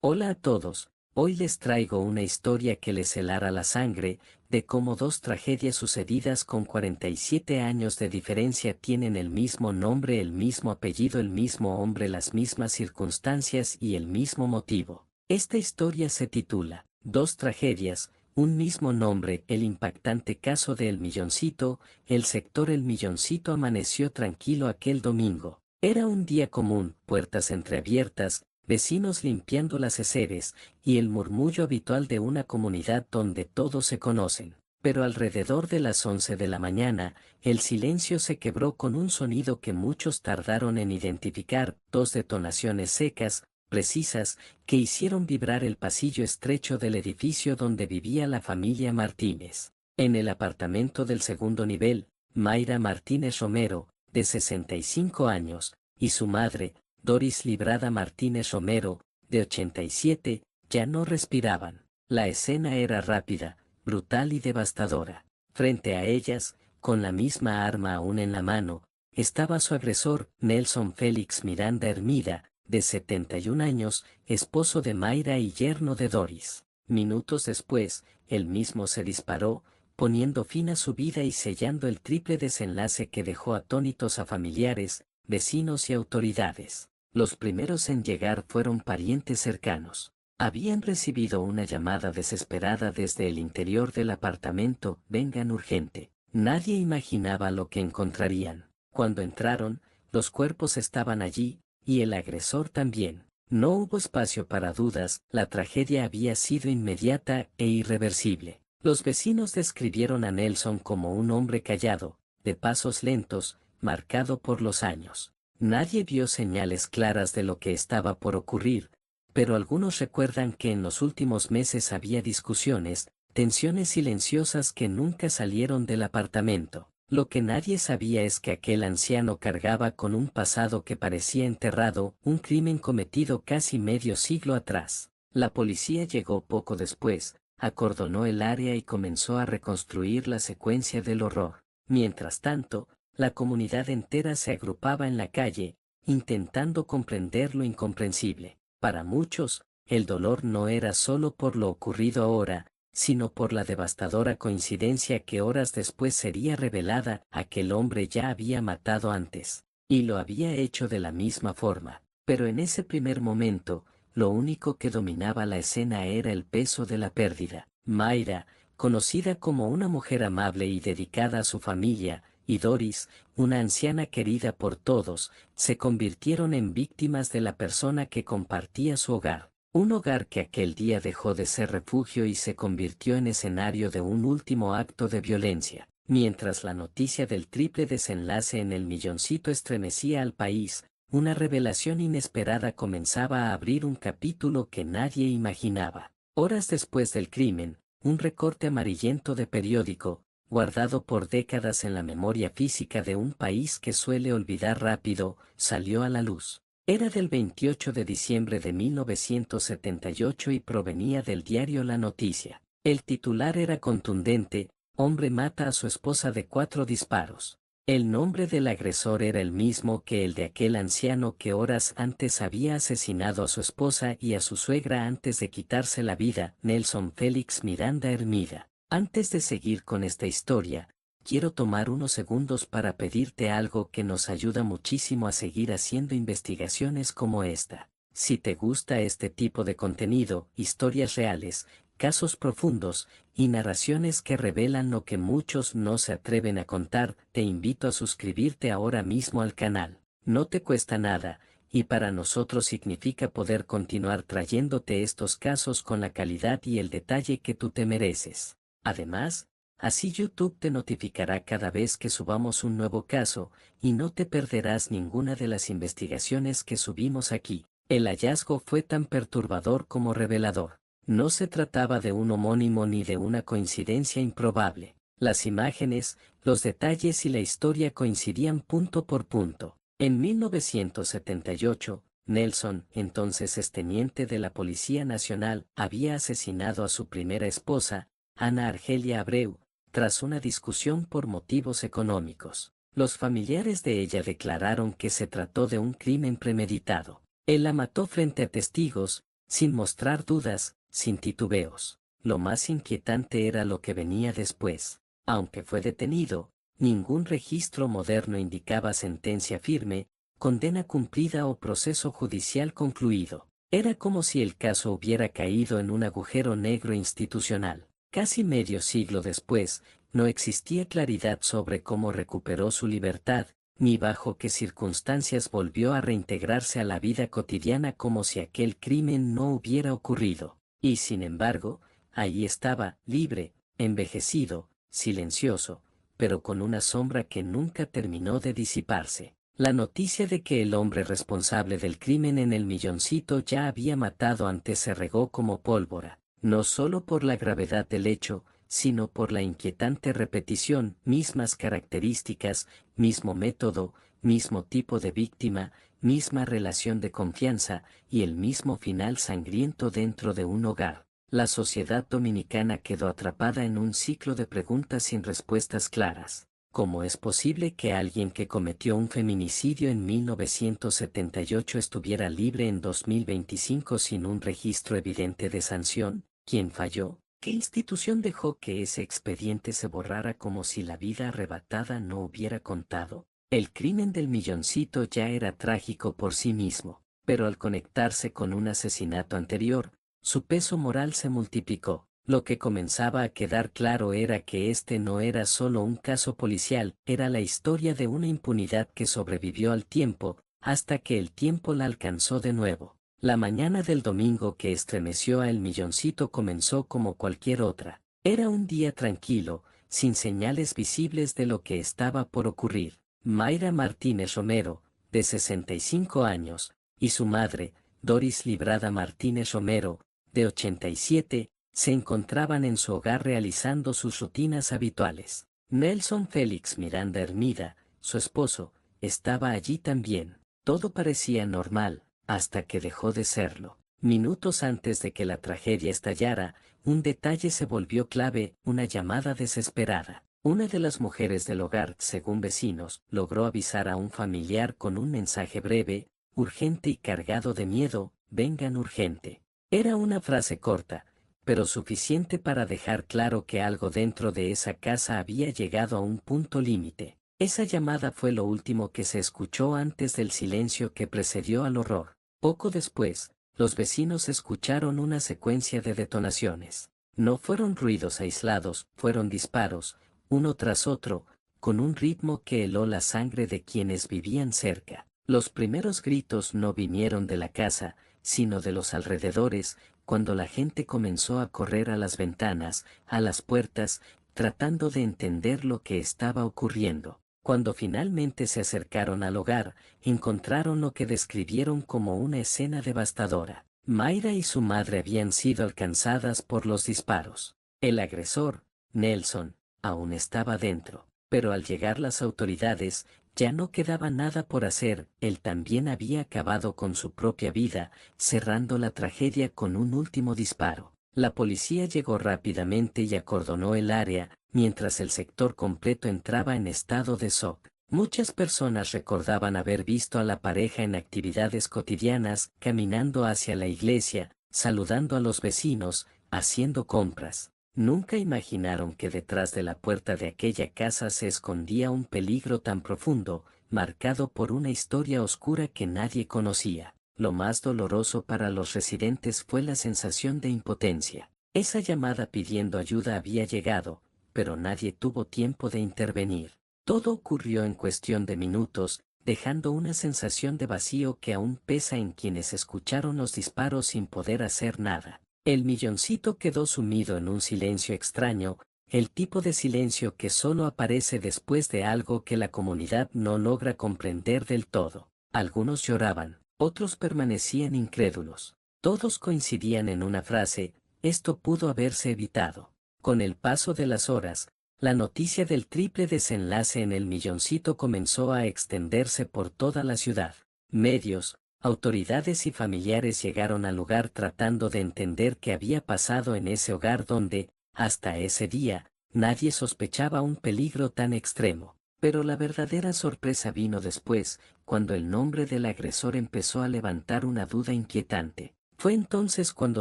Hola a todos, hoy les traigo una historia que les helará la sangre, de cómo dos tragedias sucedidas con 47 años de diferencia tienen el mismo nombre, el mismo apellido, el mismo hombre, las mismas circunstancias y el mismo motivo. Esta historia se titula, Dos tragedias, un mismo nombre, el impactante caso de El Milloncito. El sector El Milloncito amaneció tranquilo aquel domingo. Era un día común, puertas entreabiertas, vecinos limpiando las heces, y el murmullo habitual de una comunidad donde todos se conocen. Pero alrededor de las 11 de la mañana, el silencio se quebró con un sonido que muchos tardaron en identificar, dos detonaciones secas, precisas, que hicieron vibrar el pasillo estrecho del edificio donde vivía la familia Martínez. En el apartamento del segundo nivel, Mayra Martínez Romero, de 65 años, y su madre, Doris Librada Martínez Romero, de 87, ya no respiraban. La escena era rápida, brutal y devastadora. Frente a ellas, con la misma arma aún en la mano, estaba su agresor, Nelson Félix Miranda Hermida, de 71 años, esposo de Mayra y yerno de Doris. Minutos después, él mismo se disparó, poniendo fin a su vida y sellando el triple desenlace que dejó atónitos a familiares, vecinos y autoridades. Los primeros en llegar fueron parientes cercanos. Habían recibido una llamada desesperada desde el interior del apartamento, vengan urgente. Nadie imaginaba lo que encontrarían. Cuando entraron, los cuerpos estaban allí, y el agresor también. No hubo espacio para dudas, la tragedia había sido inmediata e irreversible. Los vecinos describieron a Nelson como un hombre callado, de pasos lentos, marcado por los años. Nadie vio señales claras de lo que estaba por ocurrir, pero algunos recuerdan que en los últimos meses había discusiones, tensiones silenciosas que nunca salieron del apartamento. Lo que nadie sabía es que aquel anciano cargaba con un pasado que parecía enterrado, un crimen cometido casi medio siglo atrás. La policía llegó poco después, acordonó el área y comenzó a reconstruir la secuencia del horror. Mientras tanto, la comunidad entera se agrupaba en la calle, intentando comprender lo incomprensible. Para muchos, el dolor no era solo por lo ocurrido ahora, sino por la devastadora coincidencia que horas después sería revelada, aquel hombre ya había matado antes, y lo había hecho de la misma forma. Pero en ese primer momento, lo único que dominaba la escena era el peso de la pérdida. Mayra, conocida como una mujer amable y dedicada a su familia, y Doris, una anciana querida por todos, se convirtieron en víctimas de la persona que compartía su hogar. Un hogar que aquel día dejó de ser refugio y se convirtió en escenario de un último acto de violencia. Mientras la noticia del triple desenlace en El Milloncito estremecía al país, una revelación inesperada comenzaba a abrir un capítulo que nadie imaginaba. Horas después del crimen, un recorte amarillento de periódico, guardado por décadas en la memoria física de un país que suele olvidar rápido, salió a la luz. Era del 28 de diciembre de 1978 y provenía del diario La Noticia. El titular era contundente, hombre mata a su esposa de 4 disparos. El nombre del agresor era el mismo que el de aquel anciano que horas antes había asesinado a su esposa y a su suegra antes de quitarse la vida, Nelson Félix Miranda Hermida. Antes de seguir con esta historia, quiero tomar unos segundos para pedirte algo que nos ayuda muchísimo a seguir haciendo investigaciones como esta. Si te gusta este tipo de contenido, historias reales, casos profundos, y narraciones que revelan lo que muchos no se atreven a contar, te invito a suscribirte ahora mismo al canal. No te cuesta nada, y para nosotros significa poder continuar trayéndote estos casos con la calidad y el detalle que tú te mereces. Además, así YouTube te notificará cada vez que subamos un nuevo caso, y no te perderás ninguna de las investigaciones que subimos aquí. El hallazgo fue tan perturbador como revelador. No se trataba de un homónimo ni de una coincidencia improbable. Las imágenes, los detalles y la historia coincidían punto por punto. En 1978, Nelson, entonces exteniente de la Policía Nacional, había asesinado a su primera esposa, Ana Argelia Abreu, tras una discusión por motivos económicos. Los familiares de ella declararon que se trató de un crimen premeditado. Él la mató frente a testigos, sin mostrar dudas, sin titubeos. Lo más inquietante era lo que venía después. Aunque fue detenido, ningún registro moderno indicaba sentencia firme, condena cumplida o proceso judicial concluido. Era como si el caso hubiera caído en un agujero negro institucional. Casi medio siglo después, no existía claridad sobre cómo recuperó su libertad, ni bajo qué circunstancias volvió a reintegrarse a la vida cotidiana como si aquel crimen no hubiera ocurrido. Y sin embargo, allí estaba, libre, envejecido, silencioso, pero con una sombra que nunca terminó de disiparse. La noticia de que el hombre responsable del crimen en el Milloncito ya había matado antes se regó como pólvora, no solo por la gravedad del hecho, sino por la inquietante repetición, mismas características, mismo método, mismo tipo de víctima, misma relación de confianza, y el mismo final sangriento dentro de un hogar. La sociedad dominicana quedó atrapada en un ciclo de preguntas sin respuestas claras. ¿Cómo es posible que alguien que cometió un feminicidio en 1978 estuviera libre en 2025 sin un registro evidente de sanción? ¿Quién falló? ¿Qué institución dejó que ese expediente se borrara como si la vida arrebatada no hubiera contado? El crimen del Milloncito ya era trágico por sí mismo, pero al conectarse con un asesinato anterior, su peso moral se multiplicó. Lo que comenzaba a quedar claro era que este no era solo un caso policial, era la historia de una impunidad que sobrevivió al tiempo, hasta que el tiempo la alcanzó de nuevo. La mañana del domingo que estremeció a El Milloncito comenzó como cualquier otra. Era un día tranquilo, sin señales visibles de lo que estaba por ocurrir. Mayra Martínez Romero, de 65 años, y su madre, Doris Librada Martínez Romero, de 87, se encontraban en su hogar realizando sus rutinas habituales. Nelson Félix Miranda Hermida, su esposo, estaba allí también. Todo parecía normal, hasta que dejó de serlo. Minutos antes de que la tragedia estallara, un detalle se volvió clave, una llamada desesperada. Una de las mujeres del hogar, según vecinos, logró avisar a un familiar con un mensaje breve, urgente y cargado de miedo: vengan urgente. Era una frase corta, pero suficiente para dejar claro que algo dentro de esa casa había llegado a un punto límite. Esa llamada fue lo último que se escuchó antes del silencio que precedió al horror. Poco después, los vecinos escucharon una secuencia de detonaciones. No fueron ruidos aislados, fueron disparos, uno tras otro, con un ritmo que heló la sangre de quienes vivían cerca. Los primeros gritos no vinieron de la casa, sino de los alrededores, cuando la gente comenzó a correr a las ventanas, a las puertas, tratando de entender lo que estaba ocurriendo. Cuando finalmente se acercaron al hogar, encontraron lo que describieron como una escena devastadora. Mayra y su madre habían sido alcanzadas por los disparos. El agresor, Nelson, aún estaba dentro, pero al llegar las autoridades, ya no quedaba nada por hacer. Él también había acabado con su propia vida, cerrando la tragedia con un último disparo. La policía llegó rápidamente y acordonó el área, mientras el sector completo entraba en estado de shock. Muchas personas recordaban haber visto a la pareja en actividades cotidianas, caminando hacia la iglesia, saludando a los vecinos, haciendo compras. Nunca imaginaron que detrás de la puerta de aquella casa se escondía un peligro tan profundo, marcado por una historia oscura que nadie conocía. Lo más doloroso para los residentes fue la sensación de impotencia. Esa llamada pidiendo ayuda había llegado, pero nadie tuvo tiempo de intervenir. Todo ocurrió en cuestión de minutos, dejando una sensación de vacío que aún pesa en quienes escucharon los disparos sin poder hacer nada. El Milloncito quedó sumido en un silencio extraño, el tipo de silencio que solo aparece después de algo que la comunidad no logra comprender del todo. Algunos lloraban, otros permanecían incrédulos. Todos coincidían en una frase: esto pudo haberse evitado. Con el paso de las horas, la noticia del triple desenlace en el Milloncito comenzó a extenderse por toda la ciudad. Medios, autoridades y familiares llegaron al lugar tratando de entender qué había pasado en ese hogar donde, hasta ese día, nadie sospechaba un peligro tan extremo. Pero la verdadera sorpresa vino después, cuando el nombre del agresor empezó a levantar una duda inquietante. Fue entonces cuando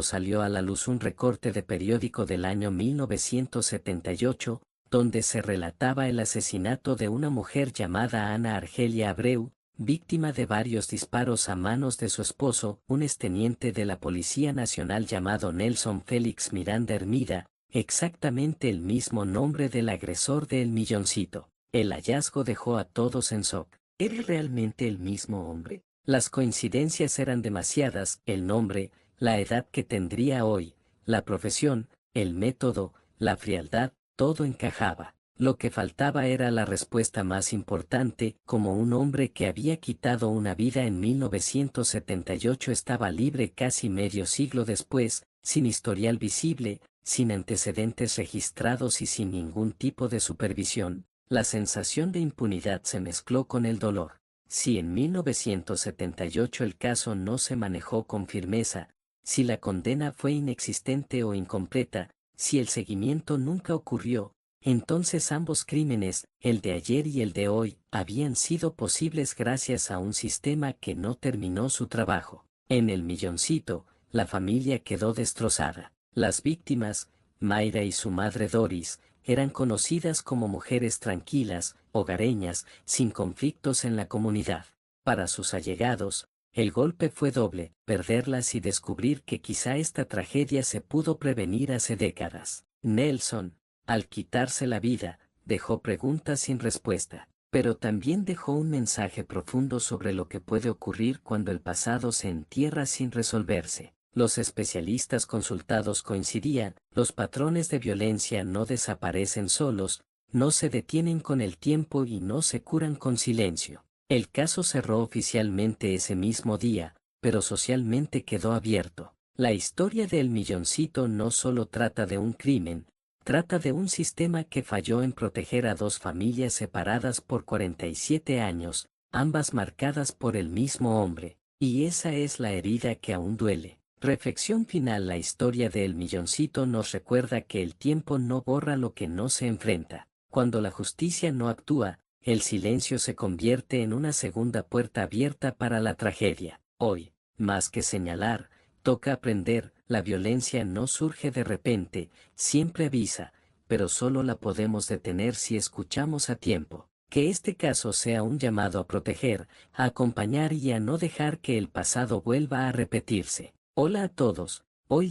salió a la luz un recorte de periódico del año 1978, donde se relataba el asesinato de una mujer llamada Ana Argelia Abreu, víctima de varios disparos a manos de su esposo, un exteniente de la Policía Nacional llamado Nelson Félix Miranda Hermida, exactamente el mismo nombre del agresor de El Milloncito. El hallazgo dejó a todos en shock. ¿Era realmente el mismo hombre? Las coincidencias eran demasiadas: el nombre, la edad que tendría hoy, la profesión, el método, la frialdad, todo encajaba. Lo que faltaba era la respuesta más importante: como un hombre que había quitado una vida en 1978 estaba libre casi medio siglo después, sin historial visible, sin antecedentes registrados y sin ningún tipo de supervisión. La sensación de impunidad se mezcló con el dolor. Si en 1978 el caso no se manejó con firmeza, si la condena fue inexistente o incompleta, si el seguimiento nunca ocurrió, entonces ambos crímenes, el de ayer y el de hoy, habían sido posibles gracias a un sistema que no terminó su trabajo. En El Milloncito, la familia quedó destrozada. Las víctimas, Mayra y su madre Doris, eran conocidas como mujeres tranquilas, hogareñas, sin conflictos en la comunidad. Para sus allegados, el golpe fue doble: perderlas y descubrir que quizá esta tragedia se pudo prevenir hace décadas. Nelson, al quitarse la vida, dejó preguntas sin respuesta, pero también dejó un mensaje profundo sobre lo que puede ocurrir cuando el pasado se entierra sin resolverse. Los especialistas consultados coincidían: los patrones de violencia no desaparecen solos, no se detienen con el tiempo y no se curan con silencio. El caso cerró oficialmente ese mismo día, pero socialmente quedó abierto. La historia de El Milloncito no solo trata de un crimen, trata de un sistema que falló en proteger a dos familias separadas por 47 años, ambas marcadas por el mismo hombre, y esa es la herida que aún duele. Reflexión final: la historia de El Milloncito nos recuerda que el tiempo no borra lo que no se enfrenta. Cuando la justicia no actúa, el silencio se convierte en una segunda puerta abierta para la tragedia. Hoy, más que señalar, toca aprender. La violencia no surge de repente, siempre avisa, pero solo la podemos detener si escuchamos a tiempo. Que este caso sea un llamado a proteger, a acompañar y a no dejar que el pasado vuelva a repetirse. Hola a todos. Hoy